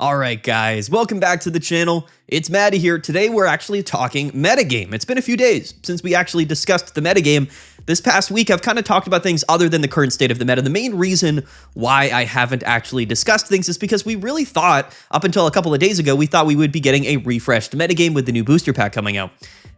Alright guys, welcome back to the channel. It's Maddie here. Today we're actually talking metagame. It's been a few days since we actually discussed the metagame. This past week I've kind of talked about things other than the current state of the meta. The main reason why I haven't actually discussed things is because we really thought, up until a couple of days ago, we thought we would be getting a refreshed metagame with the new booster pack coming out.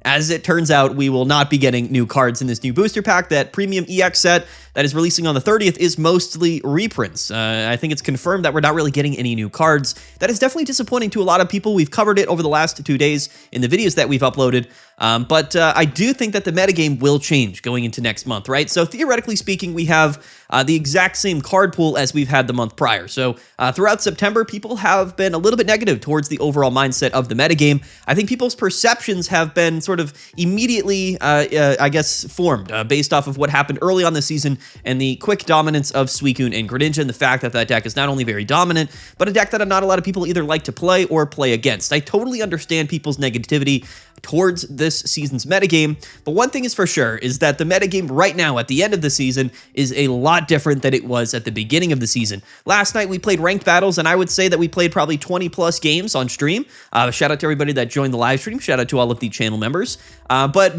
As it turns out, we will not be getting new cards in this new booster pack. That premium EX set that is releasing on the 30th is mostly reprints. I think it's confirmed that we're not really getting any new cards. That is definitely disappointing to a lot of people. We've covered it over the last 2 days in the videos that we've uploaded. But I do think that the metagame will change going into next month, right? So theoretically speaking, we have the exact same card pool as we've had the month prior. So throughout September, people have been a little bit negative towards the overall mindset of the metagame. I think people's perceptions have been sort of immediately, I guess, formed based off of what happened early on this season and the quick dominance of Suicune and Greninja, and the fact that that deck is not only very dominant, but a deck that not a lot of people either like to play or play against. I totally understand people's negativity towards this season's metagame, but one thing is for sure is that the metagame right now at the end of the season is a lot different than it was at the beginning of the season. Last night we played ranked battles, and I would say that we played probably 20 plus games on stream. Shout out to everybody that joined the live stream. Shout out to all of the channel members. But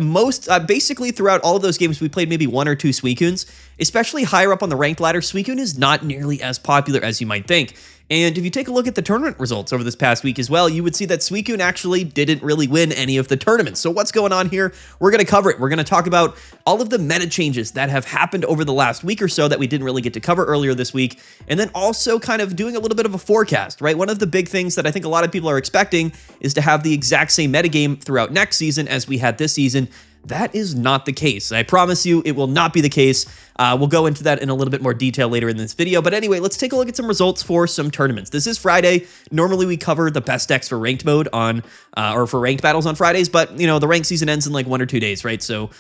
basically throughout all of those games, we played maybe 1 or 2 Suicunes. Especially higher up on the ranked ladder, Suicune is not nearly as popular as you might think. And if you take a look at the tournament results over this past week as well, you would see that Suicune actually didn't really win any of the tournaments. So what's going on here? We're going to cover it. We're going to talk about all of the meta changes that have happened over the last week or so that we didn't really get to cover earlier this week. And then also kind of doing a little bit of a forecast, right? One of the big things that I think a lot of people are expecting is to have the exact same metagame throughout next season as we had this season. That is not the case. I promise you it will not be the case. We'll go into that in a little bit more detail later in this video. But anyway, let's take a look at some results for some tournaments. This is Friday. Normally we cover the best decks for ranked mode on, or for ranked battles on Fridays, but you know, the ranked season ends in like 1 or 2 days, right? So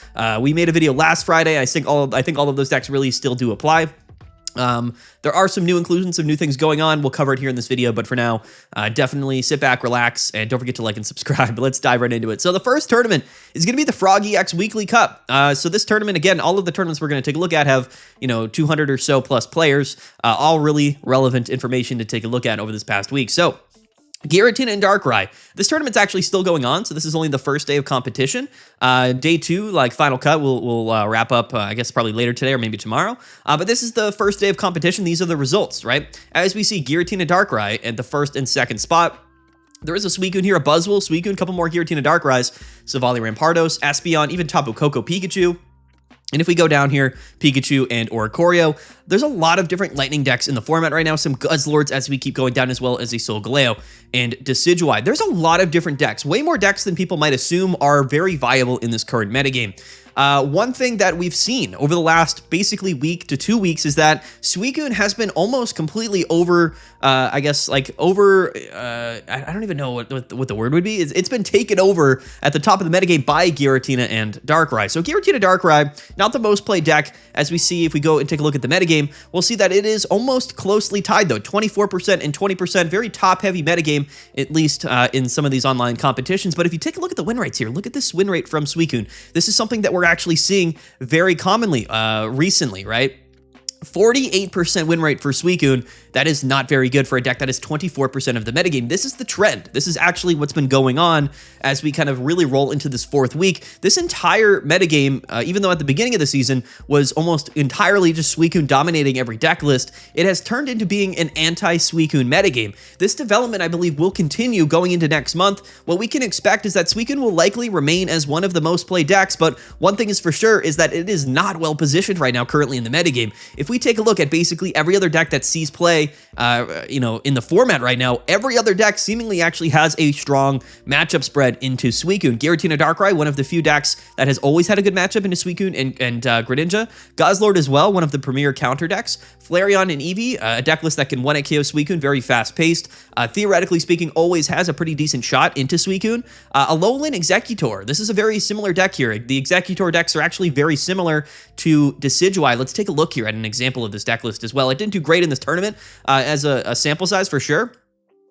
we made a video last Friday. I think all of those decks really still do apply. There are some new inclusions, some new things going on. We'll cover it here in this video, but for now, definitely sit back, relax, and don't forget to like and subscribe. But let's dive right into it. So the first tournament is going to be the Frog EX Weekly Cup. So this tournament, again, all of the tournaments we're going to take a look at have, 200 or so plus players, all really relevant information to take a look at over this past week. So Giratina and Darkrai. This tournament's actually still going on, so this is only the first day of competition. Day 2, like final cut, we'll wrap up, I guess probably later today or maybe tomorrow. But this is the first day of competition. These are the results, right? As we see, Giratina Darkrai at the first and second spot. There is a Suicune here, a Buzzwole Suicune, a couple more Giratina Darkrai's, Silvally Rampardos, Espeon, even Tapu Koko Pikachu. And if we go down here, Pikachu and Oricorio, there's a lot of different lightning decks in the format right now. Some Guzzlords as we keep going down, as well as a Solgaleo and Decidueye. There's a lot of different decks. Way more decks than people might assume are very viable in this current metagame. One thing that we've seen over the last basically week to 2 weeks is that Suicune has been almost completely over, I don't even know what the word would be. It's been taken over at the top of the metagame by Giratina and Darkrai. So Giratina Darkrai, not the most played deck, as we see if we go and take a look at the metagame, we'll see that it is almost closely tied though, 24% and 20%, very top-heavy metagame, at least in some of these online competitions. But if you take a look at the win rates here, look at this win rate from Suicune. This is something that we're actually seeing very commonly recently, right? 48% win rate for Suicune. That is not very good for a deck that is 24% of the metagame. This is the trend. This is actually what's been going on as we kind of really roll into this 4th week. This entire metagame, even though at the beginning of the season was almost entirely just Suicune dominating every deck list, it has turned into being an anti-Suicune metagame. This development, I believe, will continue going into next month. What we can expect is that Suicune will likely remain as one of the most played decks, but one thing is for sure is that it is not well positioned right now currently in the metagame. If we take a look at basically every other deck that sees play, in the format right now, every other deck seemingly actually has a strong matchup spread into Suicune. Giratina Darkrai, one of the few decks that has always had a good matchup into Suicune and Greninja. Guzzlord as well, one of the premier counter decks. Flareon and Eevee, a deck list that can 1-hit KO Suicune, very fast-paced. Theoretically speaking, always has a pretty decent shot into Suicune. Alolan Exeggutor. This is a very similar deck here. The Exeggutor decks are actually very similar to Decidueye. Let's take a look here at an example of this deck list as well. It didn't do great in this tournament as a sample size for sure.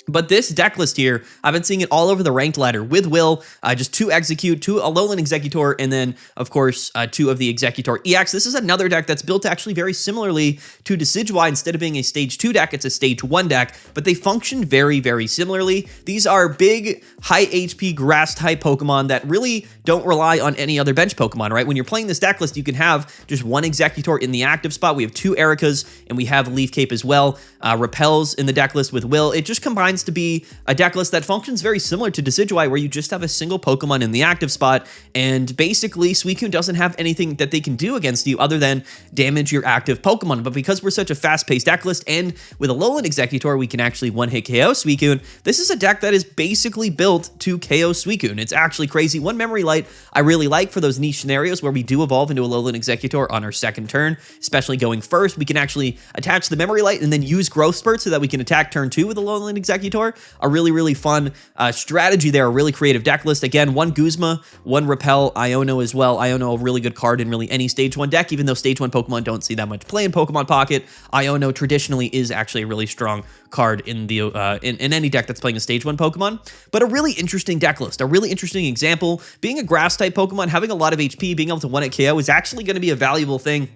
But this deck list here, I've been seeing it all over the ranked ladder with Will, just 2 Execute, 2 Alolan Exeggutor, and then, of course, 2 of the Exeggutor EX. This is another deck that's built actually very similarly to Decidueye. Instead of being a Stage 2 deck, it's a Stage 1 deck, but they function very, very similarly. These are big, high HP grass-type Pokemon that really don't rely on any other bench Pokemon, right? When you're playing this deck list, you can have just 1 Exeggutor in the active spot. We have 2 Ericas, and we have Leaf Cape as well. Repels in the deck list with Will. It just combines to be a deck list that functions very similar to Decidueye, where you just have a single Pokemon in the active spot, and basically Suicune doesn't have anything that they can do against you other than damage your active Pokemon. But because we're such a fast-paced deck list, and with a Alolan Exeggutor, we can actually one-hit KO Suicune, this is a deck that is basically built to KO Suicune. It's actually crazy. One Memory Light I really like for those niche scenarios where we do evolve into a Alolan Exeggutor on our second turn, especially going first. We can actually attach the Memory Light and then use Growth Spurt so that we can attack turn 2 with a Alolan Exeggutor. A really, really fun strategy there, a really creative deck list. Again, 1 Guzma, 1 Repel, Iono as well. Iono, a really good card in really any Stage 1 deck, even though Stage 1 Pokemon don't see that much play in Pokemon Pocket. Iono traditionally is actually a really strong card in the in any deck that's playing a Stage 1 Pokemon. But a really interesting deck list, a really interesting example. Being a Grass-type Pokemon, having a lot of HP, being able to one-hit KO is actually going to be a valuable thing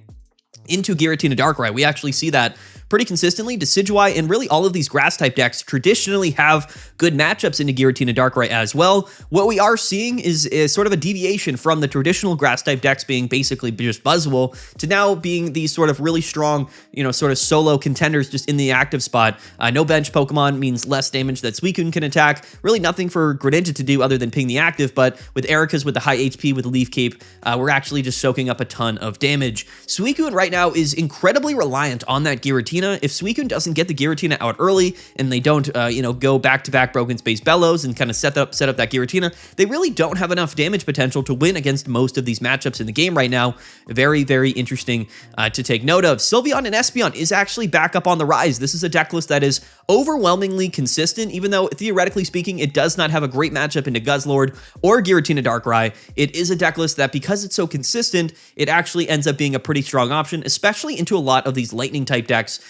into Giratina Darkrai. We actually see that pretty consistently. Decidueye and really all of these grass-type decks traditionally have good matchups into Giratina Darkrai as well. What we are seeing is sort of a deviation from the traditional grass-type decks being basically just Buzzwole to now being these sort of really strong, sort of solo contenders just in the active spot. No bench Pokemon means less damage that Suicune can attack. Really nothing for Greninja to do other than ping the active, but with Ericas with the high HP with Leaf Cape, we're actually just soaking up a ton of damage. Suicune right now is incredibly reliant on that Giratina. If Suicune doesn't get the Giratina out early and they don't, go back-to-back Broken Space Bellows and kind of set up that Giratina, they really don't have enough damage potential to win against most of these matchups in the game right now. Very, very interesting to take note of. Sylveon and Espeon is actually back up on the rise. This is a deck list that is overwhelmingly consistent, even though theoretically speaking, it does not have a great matchup into Guzzlord or Giratina Darkrai. It is a deck list that, because it's so consistent, it actually ends up being a pretty strong option, especially into a lot of these lightning-type decks.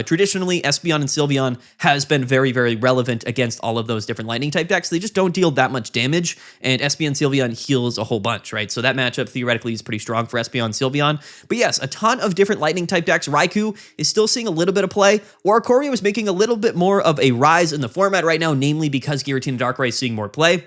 Traditionally, Espeon and Sylveon has been very, very relevant against all of those different lightning-type decks. They just don't deal that much damage, and Espeon and Sylveon heals a whole bunch, right? So that matchup theoretically is pretty strong for Espeon and Sylveon. But yes, a ton of different lightning-type decks. Raichu is still seeing a little bit of play. Oricorio is making a little bit more of a rise in the format right now, namely because Giratina Darkrai is seeing more play.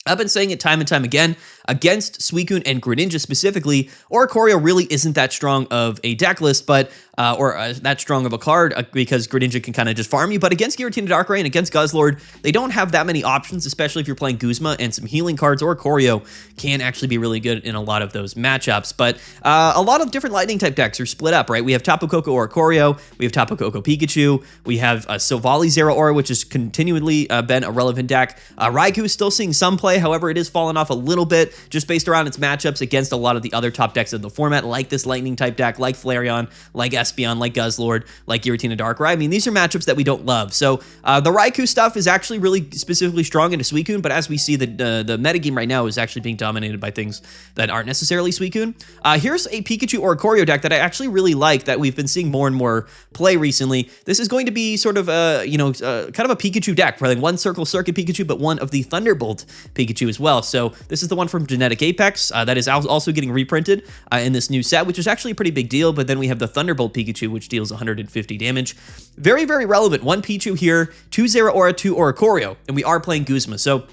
I've been saying it time and time again, against Suicune and Greninja specifically, Oricorio really isn't that strong of a deck list, but that strong of a card because Greninja can kind of just farm you. But against Giratina Darkrai and against Guzzlord, they don't have that many options, especially if you're playing Guzma and some healing cards. Oricorio can actually be really good in a lot of those matchups. But a lot of different lightning type decks are split up, right? We have Tapu Koko Oricorio, we have Tapu Koko Pikachu, we have Silvally Zeraora, which has continually been a relevant deck. Raichu is still seeing some play, however, it has fallen off a little bit just based around its matchups against a lot of the other top decks of the format, like this lightning type deck, like Flareon, like Espeon, like Guzzlord, like Giratina Darkrai. I mean, these are matchups that we don't love. So the Raichu stuff is actually really specifically strong into Suicune, but as we see, the metagame right now is actually being dominated by things that aren't necessarily Suicune. Here's a Pikachu Oricorio deck that I actually really like that we've been seeing more and more play recently. This is going to be sort of a, kind of a Pikachu deck, playing one Circle Circuit Pikachu, but one of the Thunderbolt Pikachu as well. So this is the one from Genetic Apex that is also getting reprinted in this new set, which is actually a pretty big deal. But then we have the Thunderbolt Pikachu, which deals 150 damage. Very, very relevant. 1 Pichu here, 2 Zeraora, 2 Oricorio, and we are playing Guzma. So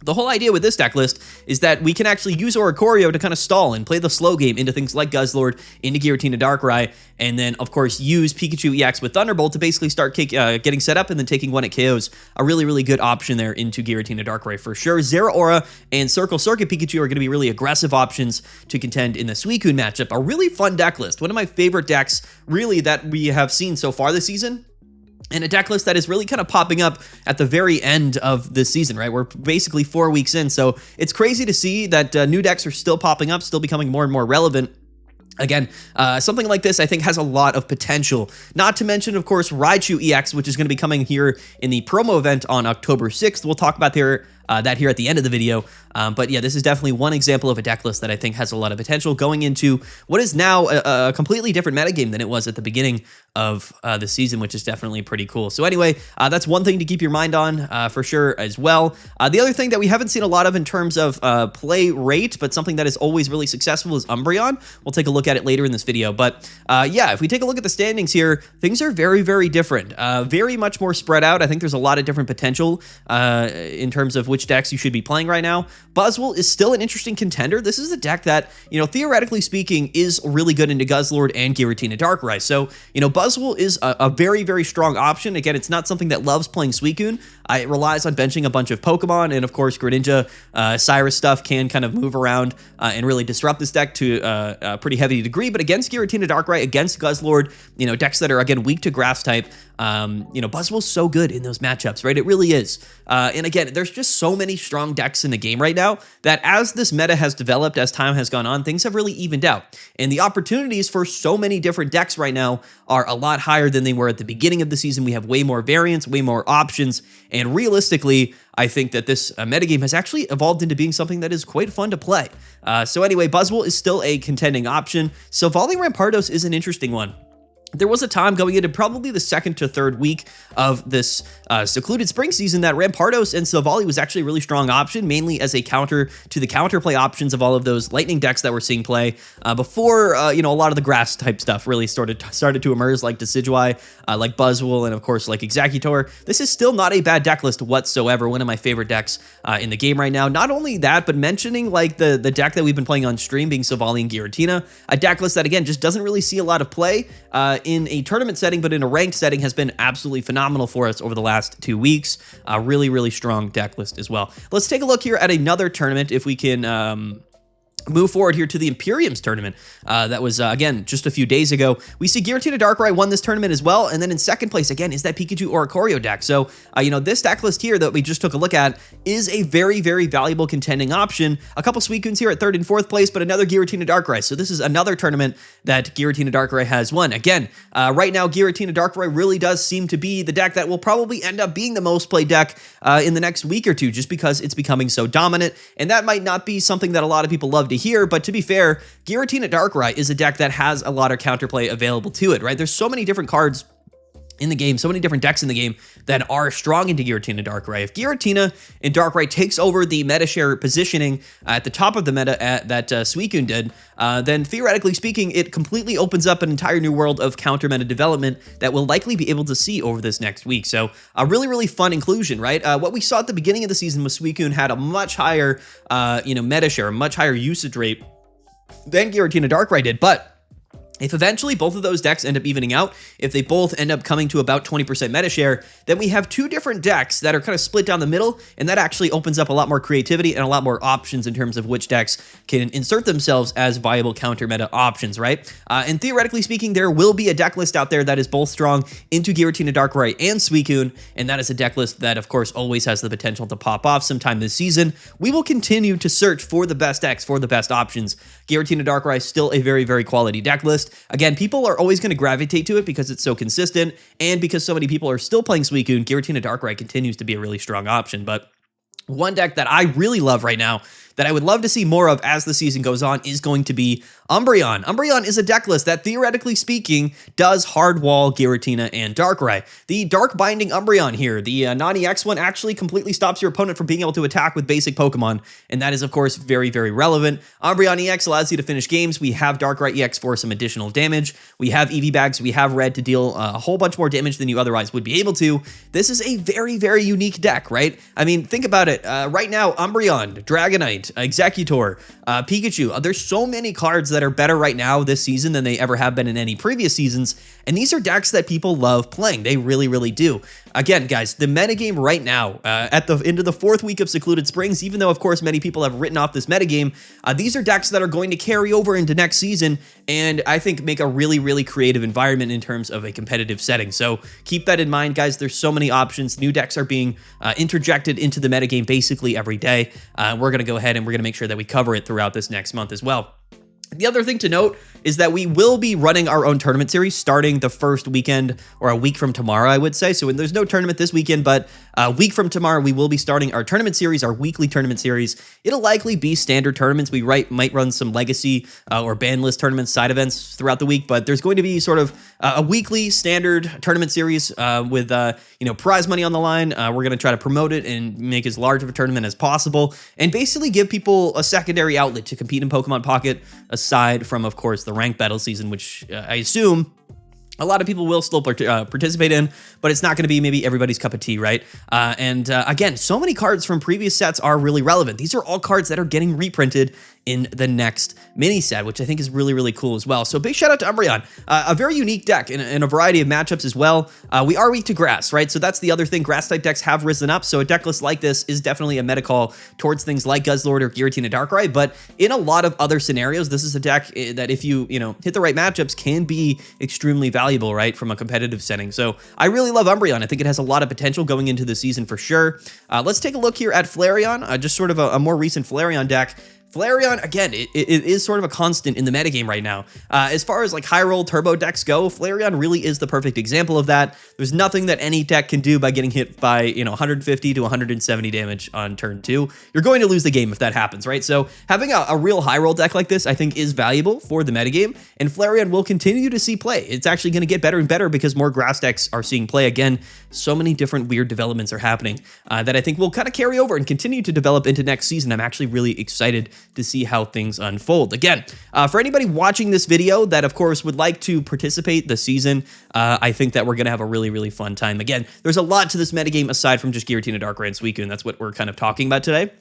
the whole idea with this deck list is that we can actually use Oricorio to kind of stall and play the slow game into things like Guzzlord, into Giratina Darkrai, and then, of course, use Pikachu EX with Thunderbolt to basically start getting set up and then taking one at KOs. A really, really good option there into Giratina Darkrai for sure. Zeraora and Circle Circuit Pikachu are going to be really aggressive options to contend in the Suicune matchup. A really fun deck list. One of my favorite decks, really, that we have seen so far this season. And a deck list that is really kind of popping up at the very end of this season, right? We're basically 4 weeks in, so it's crazy to see that new decks are still popping up, still becoming more and more relevant. Again, something like this, I think, has a lot of potential. Not to mention, of course, Raichu EX, which is going to be coming here in the promo event on October 6th. We'll talk about that here at the end of the video. But yeah, this is definitely one example of a deck list that I think has a lot of potential going into what is now a completely different metagame than it was at the beginning of the season, which is definitely pretty cool. So anyway, that's one thing to keep your mind on for sure as well. The other thing that we haven't seen a lot of in terms of play rate, but something that is always really successful, is Umbreon. We'll take a look at it later in this video. But yeah, if we take a look at the standings here, things are very, very different. Very much more spread out. I think there's a lot of different potential in terms of which decks you should be playing right now. Buzzwole is still an interesting contender. This is a deck that, you know, theoretically speaking, is really good into Guzzlord and Giratina Darkrai. So, you know, Buzzwole is a very, very strong option. Again, it's not something that loves playing Suicune. It relies on benching a bunch of Pokemon, and of course, Greninja, Cyrus stuff can kind of move around and really disrupt this deck to a pretty heavy degree. But against Giratina Darkrai, against Guzzlord, you know, decks that are, again, weak to Grass type, you know, Buzzwole's so good in those matchups, right? It really is. And again, there's just so many strong decks in the game right now that as this meta has developed, as time has gone on, things have really evened out. And the opportunities for so many different decks right now are a lot higher than they were at the beginning of the season. We have way more variants, way more options, and realistically, I think that this metagame has actually evolved into being something that is quite fun to play. So anyway, Buzzwole is still a contending option. Silvally Rampardos is an interesting one. There was a time going into probably the second to third week of this secluded spring season that Rampardos and Silvally was actually a really strong option, mainly as a counter to the counterplay options of all of those lightning decks that we're seeing play before, you know, a lot of the grass type stuff really started to emerge, like Decidueye, like Buzzwole, and of course like Exeggutor. This is still not a bad deck list whatsoever. One of my favorite decks in the game right now. Not only that, but mentioning like the deck that we've been playing on stream being Silvally and Giratina, a deck list that again just doesn't really see a lot of play in a tournament setting, but in a ranked setting has been absolutely phenomenal for us over the last 2 weeks. A really, really strong deck list as well. Let's take a look here at another tournament if we can move forward here to the Imperium's tournament. That was, again, just a few days ago. We see Giratina Darkrai won this tournament as well, and then in second place, again, is that Pikachu Oricorio deck. So, you know, this deck list here that we just took a look at is a very, very valuable contending option. A couple Suicunes here at third and fourth place, but another Giratina Darkrai. So this is another tournament that Giratina Darkrai has won. Again, right now, Giratina Darkrai really does seem to be the deck that will probably end up being the most played deck in the next week or two, just because it's becoming so dominant, and that might not be something that a lot of people love to hear, but to be fair, Giratina Darkrai is a deck that has a lot of counterplay available to it, right? There's so many different cards in the game, so many different decks in the game that are strong into Giratina Darkrai. If Giratina and Darkrai takes over the meta share positioning at the top of the meta that Suicune did, then theoretically speaking, it completely opens up an entire new world of counter meta development that we'll likely be able to see over this next week. So a really, really fun inclusion, right? What we saw at the beginning of the season was Suicune had a much higher, you know, meta share, a much higher usage rate than Giratina Darkrai did, but if eventually both of those decks end up evening out, if they both end up coming to about 20% meta share, then we have two different decks that are kind of split down the middle, and that actually opens up a lot more creativity and a lot more options in terms of which decks can insert themselves as viable counter meta options, right? And theoretically speaking, there will be a deck list out there that is both strong into Giratina Darkrai and Suicune, and that is a deck list that, of course, always has the potential to pop off sometime this season. We will continue to search for the best decks, for the best options. Giratina Darkrai is still a very, very quality deck list. Again, people are always going to gravitate to it because it's so consistent, and because so many people are still playing Suicune, Giratina Darkrai continues to be a really strong option. But one deck that I really love right now, that I would love to see more of as the season goes on, is going to be Umbreon. Umbreon is a deck list that, theoretically speaking, does hard wall Giratina and Darkrai. The Dark Binding Umbreon here, the non-EX one, actually completely stops your opponent from being able to attack with basic Pokemon, and that is, of course, very, very relevant. Umbreon EX allows you to finish games. We have Darkrai EX for some additional damage. We have EV Bags. We have Red to deal a whole bunch more damage than you otherwise would be able to. This is a very, very unique deck, right? I mean, think about it. Right now, Umbreon, Dragonite, Exeggutor, Pikachu. There's so many cards that are better right now this season than they ever have been in any previous seasons, and these are decks that people love playing. They really, really do. Again, guys, the metagame right now, at the end of the fourth week of Secluded Springs, even though, of course, many people have written off this metagame, these are decks that are going to carry over into next season, and I think make a really, really creative environment in terms of a competitive setting. So keep that in mind, guys. There's so many options. New decks are being interjected into the metagame basically every day. We're going to go ahead and we're going to make sure that we cover it throughout this next month as well. The other thing to note is that we will be running our own tournament series starting the first weekend, or a week from tomorrow, I would say. So when there's no tournament this weekend, but a week from tomorrow, we will be starting our tournament series, our weekly tournament series. It'll likely be standard tournaments. We might run some legacy or ban list tournaments, side events throughout the week, but there's going to be sort of a weekly standard tournament series with prize money on the line. We're going to try to promote it and make as large of a tournament as possible, and basically give people a secondary outlet to compete in Pokemon Pocket, aside from, of course, the ranked battle season, which I assume a lot of people will still participate in, but it's not going to be maybe everybody's cup of tea, right? Again, so many cards from previous sets are really relevant. These are all cards that are getting reprinted in the next mini set, which I think is really, really cool as well. So big shout out to Umbreon, a very unique deck in a variety of matchups as well. We are weak to grass, right? So that's the other thing. Grass type decks have risen up. So a deck list like this is definitely a meta call towards things like Guzzlord or Giratina Darkrai. But in a lot of other scenarios, this is a deck that if you hit the right matchups can be extremely valuable, right? From a competitive setting. So I really love Umbreon. I think it has a lot of potential going into the season for sure. Let's take a look here at Flareon, just sort of a more recent Flareon deck. Flareon, again, it is sort of a constant in the metagame right now. As far as like high roll turbo decks go, Flareon really is the perfect example of that. There's nothing that any deck can do by getting hit by 150 to 170 damage on turn 2. You're going to lose the game if that happens, right? So having a real high roll deck like this, I think, is valuable for the metagame, and Flareon will continue to see play. It's actually going to get better and better because more grass decks are seeing play. Again, so many different weird developments are happening that I think will kind of carry over and continue to develop into next season. I'm actually really excited to see how things unfold. Again, for anybody watching this video that, of course, would like to participate this season, I think that we're going to have a really, really fun time. Again, there's a lot to this metagame aside from just Giratina, Darkrai, and Suicune. That's what we're kind of talking about today.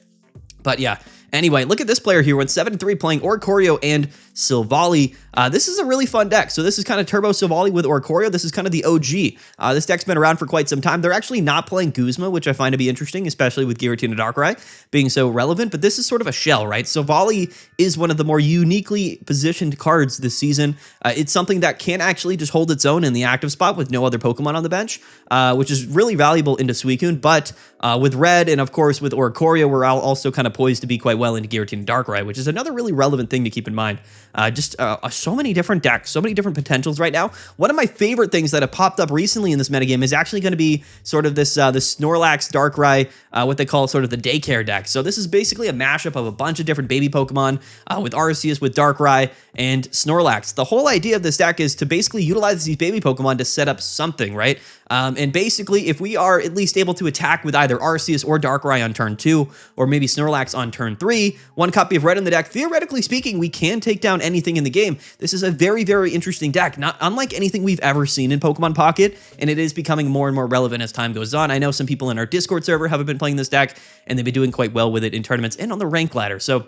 But yeah, anyway, look at this player here. Went 7-3 playing Oricorio and Silvally. This is a really fun deck. So this is kind of Turbo Silvally with Oricorio. This is kind of the OG. This deck's been around for quite some time. They're actually not playing Guzma, which I find to be interesting, especially with Giratina Darkrai being so relevant. But this is sort of a shell, right? Silvally is one of the more uniquely positioned cards this season. It's something that can actually just hold its own in the active spot with no other Pokemon on the bench, which is really valuable into Suicune. But with Red and, of course, with Oricorio, we're also kind of poised to be quite well into Giratina Darkrai, which is another really relevant thing to keep in mind. So many different decks, so many different potentials right now. One of my favorite things that have popped up recently in this metagame is actually going to be sort of this Snorlax Darkrai, what they call sort of the daycare deck. So this is basically a mashup of a bunch of different baby Pokemon with Arceus, with Darkrai, and Snorlax. The whole idea of this deck is to basically utilize these baby Pokemon to set up something, right? And basically, if we are at least able to attack with either Arceus or Darkrai on turn 2, or maybe Snorlax on turn 3, one copy of Red in the deck, theoretically speaking, we can take down anything in the game. This is a very, very interesting deck, not unlike anything we've ever seen in Pokemon Pocket, and it is becoming more and more relevant as time goes on. I know some people in our Discord server have been playing this deck, and they've been doing quite well with it in tournaments and on the rank ladder. So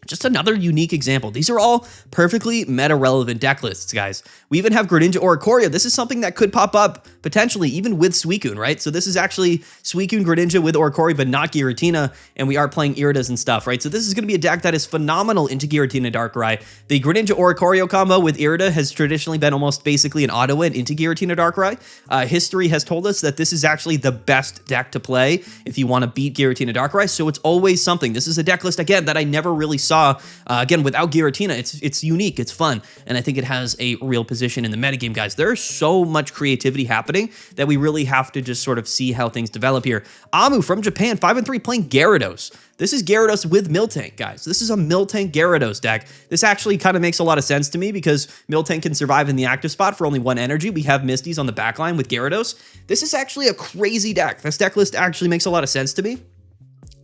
just another unique example. These are all perfectly meta-relevant deck lists, guys. We even have Greninja Oricorio. This is something that could pop up potentially even with Suicune, right? So this is actually Suicune Greninja with Oricorio, but not Giratina, and we are playing Gyarados and stuff, right? So this is going to be a deck that is phenomenal into Giratina Darkrai. The Greninja Oricorio combo with Gyarados has traditionally been almost basically an auto win into Giratina Darkrai. History has told us that this is actually the best deck to play if you want to beat Giratina Darkrai, so it's always something. This is a deck list, again, that I never really saw. Again, without Giratina, it's unique, it's fun, and I think it has a real position in the metagame, guys. There's so much creativity happening that we really have to just sort of see how things develop here. Amu from Japan, 5-3 playing Gyarados. This is Gyarados with Miltank, guys. This is a Miltank Gyarados deck. This actually kind of makes a lot of sense to me because Miltank can survive in the active spot for only 1 energy. We have Misties on the backline with Gyarados. This is actually a crazy deck. This deck list actually makes a lot of sense to me.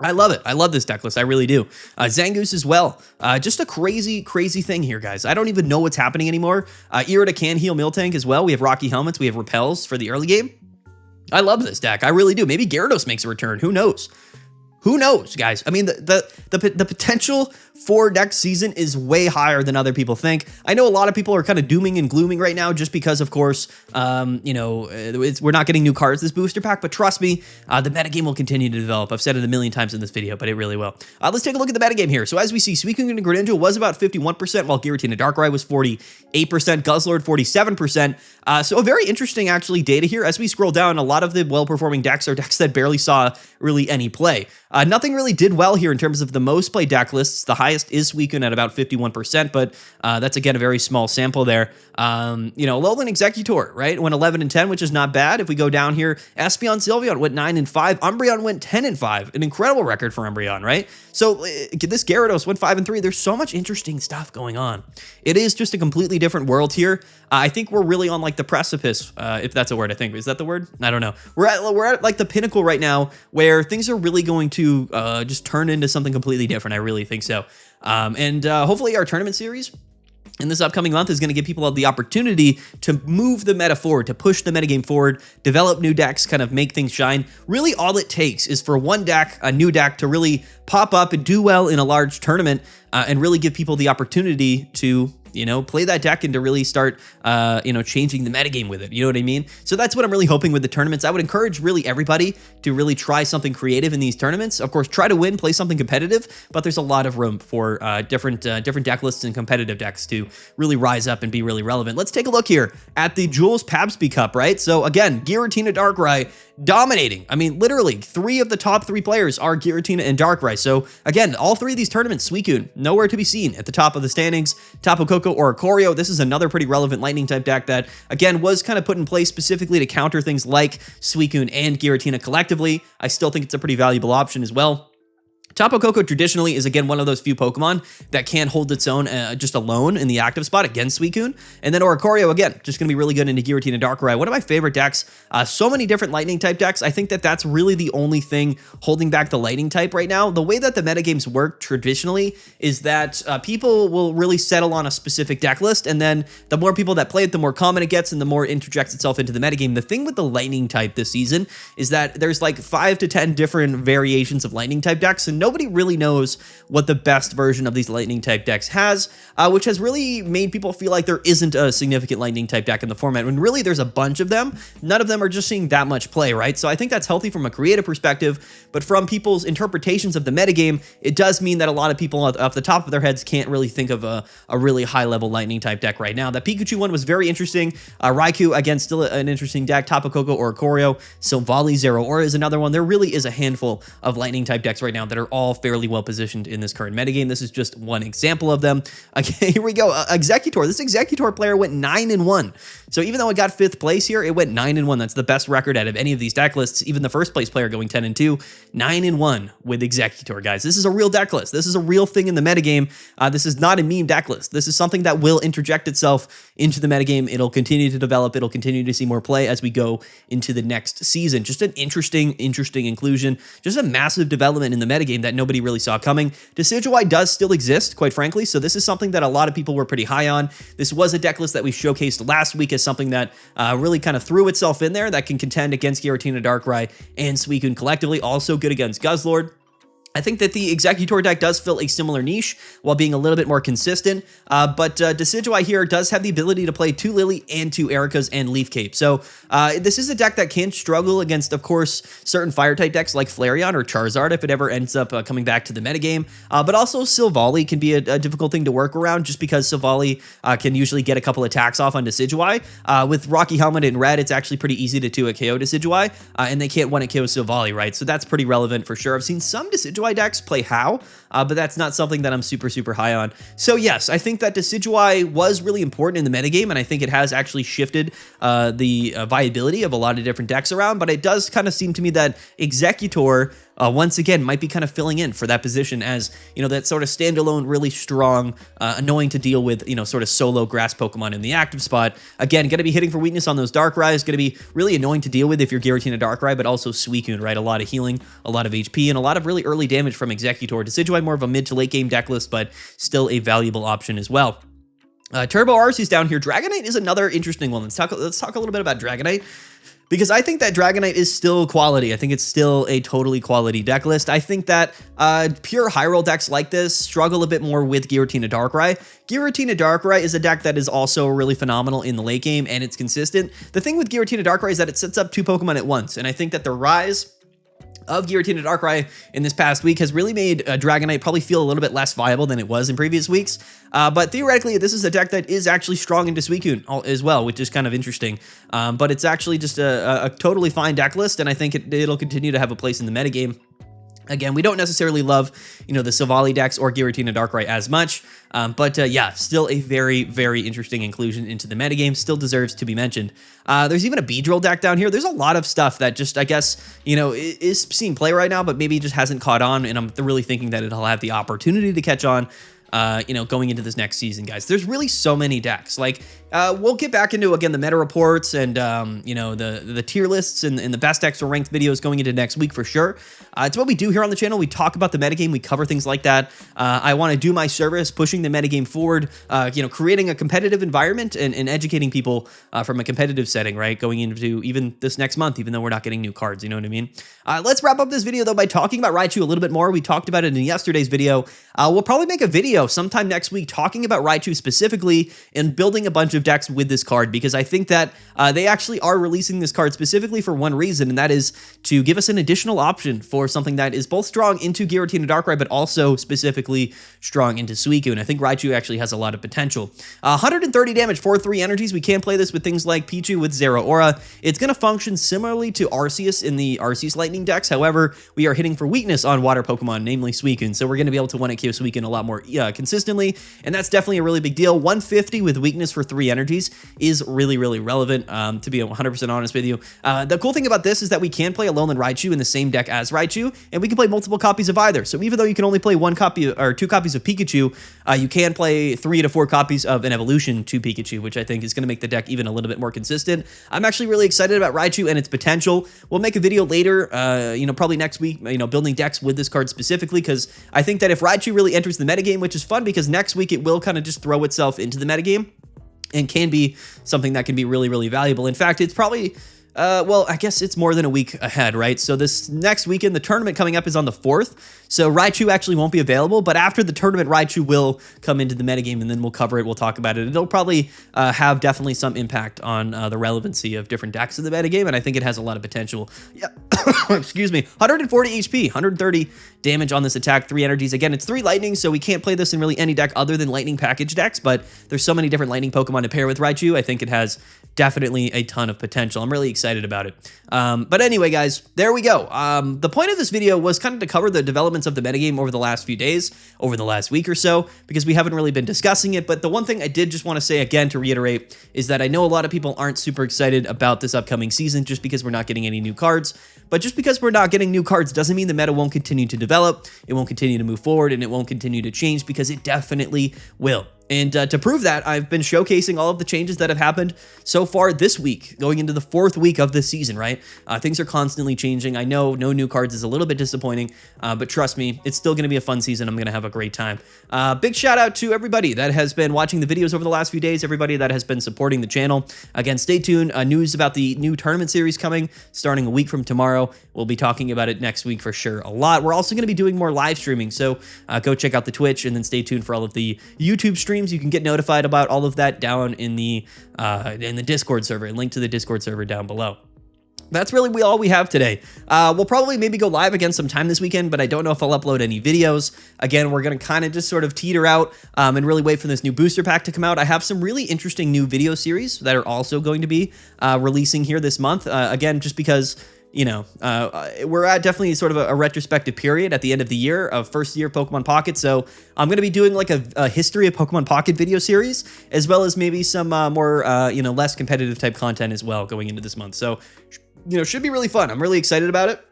I love it. I love this deck list. I really do. Zangoose as well. Just a crazy, crazy thing here, guys. I don't even know what's happening anymore. Irida can heal Miltank as well. We have Rocky Helmets. We have Repels for the early game. I love this deck. I really do. Maybe Gyarados makes a return. Who knows? Who knows, guys? I mean, the potential for next season is way higher than other people think. I know a lot of people are kind of dooming and glooming right now just because, of course, we're not getting new cards this booster pack, but trust me, the metagame will continue to develop. I've said it a million times in this video, but it really will. Let's take a look at the metagame here. So as we see, Suicune and Greninja was about 51%, while Giratina Darkrai was 48%, Guzzlord 47%. So a very interesting, actually, data here. As we scroll down, a lot of the well-performing decks are decks that barely saw really any play. Nothing really did well here in terms of the most played deck lists, the highest is Suicune at about 51%, but that's again a very small sample there. Alolan Exeggutor, right, went 11 and 10, which is not bad. If we go down here, Espeon Sylveon went 9 and 5. Umbreon went 10 and 5, an incredible record for Umbreon, right? So this Gyarados went 5 and 3. There's so much interesting stuff going on. It is just a completely different world here. I think we're really on like the precipice, if that's a word. I think, is that the word? I don't know. We're at like the pinnacle right now where things are really going to just turn into something completely different. I really think so. Hopefully our tournament series in this upcoming month is going to give people the opportunity to move the meta forward, to push the metagame forward, develop new decks, kind of make things shine. Really, all it takes is for one deck, a new deck, to really pop up and do well in a large tournament, and really give people the opportunity to play that deck and to really start, changing the metagame with it. You know what I mean? So that's what I'm really hoping with the tournaments. I would encourage really everybody to really try something creative in these tournaments. Of course, try to win, play something competitive, but there's a lot of room for different deck lists and competitive decks to really rise up and be really relevant. Let's take a look here at the Jules Pabsby Cup, right? So again, Giratina, Darkrai dominating. I mean, literally 3 of the top 3 players are Giratina and Darkrai. So again, all 3 of these tournaments, Suicune, nowhere to be seen at the top of the standings. Tapu Koko or Oricorio, this is another pretty relevant lightning type deck that, again, was kind of put in place specifically to counter things like Suicune and Giratina collectively. I still think it's a pretty valuable option as well. Tapu Koko traditionally is, again, one of those few Pokemon that can hold its own just alone in the active spot against Suicune. And then Oricorio, again, just going to be really good into Giratina Darkrai. One of my favorite decks. So many different lightning type decks. I think that that's really the only thing holding back the lightning type right now. The way that the metagames work traditionally is that people will really settle on a specific deck list, and then the more people that play it, the more common it gets and the more it interjects itself into the metagame. The thing with the lightning type this season is that there's like 5 to 10 different variations of lightning type decks, and nobody really knows what the best version of these lightning type decks has, which has really made people feel like there isn't a significant lightning type deck in the format, when really there's a bunch of them. None of them are just seeing that much play, right? So I think that's healthy from a creative perspective, but from people's interpretations of the metagame, it does mean that a lot of people off the top of their heads can't really think of a really high level lightning type deck right now. That Pikachu one was very interesting. Raichu, again, still an interesting deck. Tapu Koko or Oricorio. Silvally Zeraora is another one. There really is a handful of lightning type decks right now that are all fairly well positioned in this current metagame. This is just one example of them. Okay, here we go. Exeggutor. This Exeggutor player went 9 and 1. So even though it got 5th place here, it went 9 and 1. That's the best record out of any of these deck lists. Even the first place player going 10 and 2, 9 and 1 with Exeggutor, guys. This is a real deck list. This is a real thing in the metagame. This is not a meme deck list. This is something that will interject itself into the metagame. It'll continue to develop. It'll continue to see more play as we go into the next season. Just an interesting inclusion. Just a massive development in the metagame that nobody really saw coming. Decidueye does still exist, quite frankly, so this is something that a lot of people were pretty high on. This was a deck list that we showcased last week as something that really kind of threw itself in there, that can contend against Giratina, Darkrai, and Suicune collectively. Also good against Guzzlord. I think that the Exeggutor deck does fill a similar niche while being a little bit more consistent, but Decidueye here does have the ability to play 2 Lily and 2 Ericas and Leaf Cape. So this is a deck that can struggle against, of course, certain fire-type decks like Flareon or Charizard if it ever ends up coming back to the metagame, but also Silvally can be a difficult thing to work around just because Silvally can usually get a couple attacks off on Decidueye. With Rocky Helmet in red, it's actually pretty easy to 2-hit KO Decidueye, and they can't 1-hit KO Silvally, right? So that's pretty relevant for sure. I've seen some Decidueye decks play how, but that's not something that I'm super high on. So yes, I think that Decidueye was really important in the metagame, and I think it has actually shifted the viability of a lot of different decks around, but it does kind of seem to me that Exeggutor once again might be kind of filling in for that position as, that sort of standalone, really strong, annoying to deal with, sort of solo grass Pokemon in the active spot. Again, going to be hitting for weakness on those Darkrai's, going to be really annoying to deal with if you're Giratina Darkrai, but also Suicune, right? A lot of healing, a lot of HP, and a lot of really early damage from Exeggutor. Decidueye more of a mid to late game deck list, but still a valuable option as well. Turbo Arceus down here. Dragonite is another interesting one. Let's talk a little bit about Dragonite, because I think that Dragonite is still quality. I think it's still a totally quality deck list. I think that pure high roll decks like this struggle a bit more with Giratina Darkrai. Giratina Darkrai is a deck that is also really phenomenal in the late game, and it's consistent. The thing with Giratina Darkrai is that it sets up 2 Pokemon at once, and I think that the rise of Giratina Darkrai in this past week has really made Dragonite probably feel a little bit less viable than it was in previous weeks. But theoretically, this is a deck that is actually strong into Suicune as well, which is kind of interesting. But it's actually just a totally fine deck list, and I think it'll continue to have a place in the metagame. Again, we don't necessarily love, the Silvally decks or Giratina Darkrai as much, but yeah, still a very, very interesting inclusion into the metagame. Still deserves to be mentioned. There's even a Beedrill deck down here. There's a lot of stuff that just, I guess, is seeing play right now, but maybe just hasn't caught on, and I'm really thinking that it'll have the opportunity to catch on, going into this next season, guys. There's really so many decks. Like, we'll get back into, again, the meta reports and, the tier lists and the best decks or ranked videos going into next week for sure. It's what we do here on the channel. We talk about the metagame. We cover things like that. I want to do my service, pushing the metagame forward, creating a competitive environment and educating people from a competitive setting, right? Going into even this next month, even though we're not getting new cards, you know what I mean? Let's wrap up this video, though, by talking about Raichu a little bit more. We talked about it in yesterday's video. We'll probably make a video sometime next week talking about Raichu specifically and building a bunch of decks with this card, because I think that they actually are releasing this card specifically for one reason, and that is to give us an additional option for something that is both strong into Giratina Darkrai, but also specifically strong into Suicune. I think Raichu actually has a lot of potential. 130 damage for 3 energies. We can play this with things like Pichu with Zero Aura. It's going to function similarly to Arceus in the Arceus Lightning decks. However, we are hitting for weakness on water Pokemon, namely Suicune, so we're going to be able to one-hit KO Suicune a lot more consistently, and that's definitely a really big deal. 150 with weakness for 3 energies is really, really relevant, to be 100% honest with you. The cool thing about this is that we can play Alolan Raichu in the same deck as Raichu, and we can play multiple copies of either. So even though you can only play 1 copy or 2 copies of Pikachu, you can play 3 to 4 copies of an evolution to Pikachu, which I think is going to make the deck even a little bit more consistent. I'm actually really excited about Raichu and its potential. We'll make a video later, probably next week, building decks with this card specifically, because I think that if Raichu really enters the metagame, which is fun because next week it will kind of just throw itself into the metagame and can be something that can be really, really valuable. In fact, it's probably, well, I guess it's more than a week ahead, right? So this next weekend, the tournament coming up is on the 4th. So Raichu actually won't be available, but after the tournament, Raichu will come into the metagame, and then we'll cover it. We'll talk about it. It'll probably have definitely some impact on the relevancy of different decks in the metagame, and I think it has a lot of potential. Yeah, excuse me. 140 HP, 130 damage on this attack, 3 energies. Again, it's 3 lightning, so we can't play this in really any deck other than lightning package decks, but there's so many different lightning Pokemon to pair with Raichu. I think it has definitely a ton of potential. I'm really excited about it. But anyway, guys, there we go. The point of this video was kind of to cover the developments of the metagame over the last few days, over the last week or so, because we haven't really been discussing it. But the one thing I did just want to say again to reiterate is that I know a lot of people aren't super excited about this upcoming season just because we're not getting any new cards. But just because we're not getting new cards doesn't mean the meta won't continue to develop, it won't continue to move forward, and it won't continue to change, because it definitely will. And to prove that, I've been showcasing all of the changes that have happened so far this week, going into the 4th week of this season, right? Things are constantly changing. I know no new cards is a little bit disappointing, but trust me, it's still going to be a fun season. I'm going to have a great time. Big shout out to everybody that has been watching the videos over the last few days, everybody that has been supporting the channel. Again, stay tuned. News about the new tournament series coming starting a week from tomorrow. We'll be talking about it next week for sure a lot. We're also going to be doing more live streaming, so go check out the Twitch and then stay tuned for all of the YouTube streams. You can get notified about all of that down in the Discord server. Link to the Discord server down below. That's really all we have today. We'll probably maybe go live again sometime this weekend, but I don't know if I'll upload any videos. Again, we're going to kind of just sort of teeter out and really wait for this new booster pack to come out. I have some really interesting new video series that are also going to be releasing here this month. Again, just because we're at definitely sort of a retrospective period at the end of the year of first year Pokemon Pocket. So I'm going to be doing like a history of Pokemon Pocket video series, as well as maybe some more, less competitive type content as well going into this month. So, should be really fun. I'm really excited about it.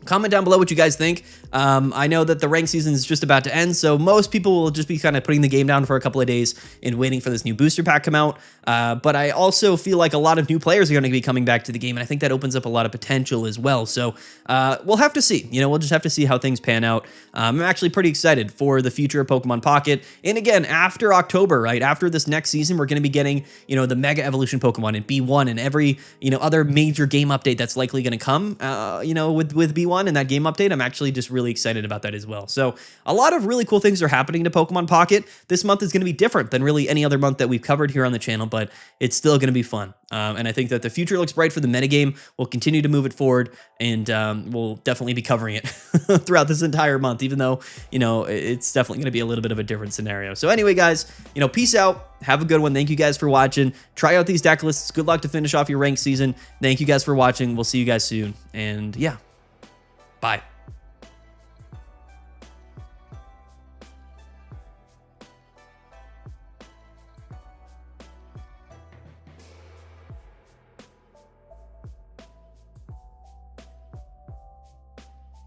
Comment down below what you guys think. I know that the rank season is just about to end, so most people will just be kind of putting the game down for a couple of days and waiting for this new booster pack come out. But I also feel like a lot of new players are going to be coming back to the game, and I think that opens up a lot of potential as well. So we'll have to see. We'll just have to see how things pan out. I'm actually pretty excited for the future of Pokemon Pocket. And again, after October, right, after this next season, we're going to be getting, the Mega Evolution Pokemon and B1 and every, other major game update that's likely going to come, with B1 and that game update. I'm actually just really excited about that as well. So a lot of really cool things are happening to Pokemon Pocket. This month is going to be different than really any other month that we've covered here on the channel, but it's still going to be fun. And I think that the future looks bright for the metagame. We'll continue to move it forward, and we'll definitely be covering it throughout this entire month, even though, it's definitely going to be a little bit of a different scenario. So anyway, guys, peace out. Have a good one. Thank you guys for watching. Try out these deck lists. Good luck to finish off your ranked season. Thank you guys for watching. We'll see you guys soon. And yeah, bye.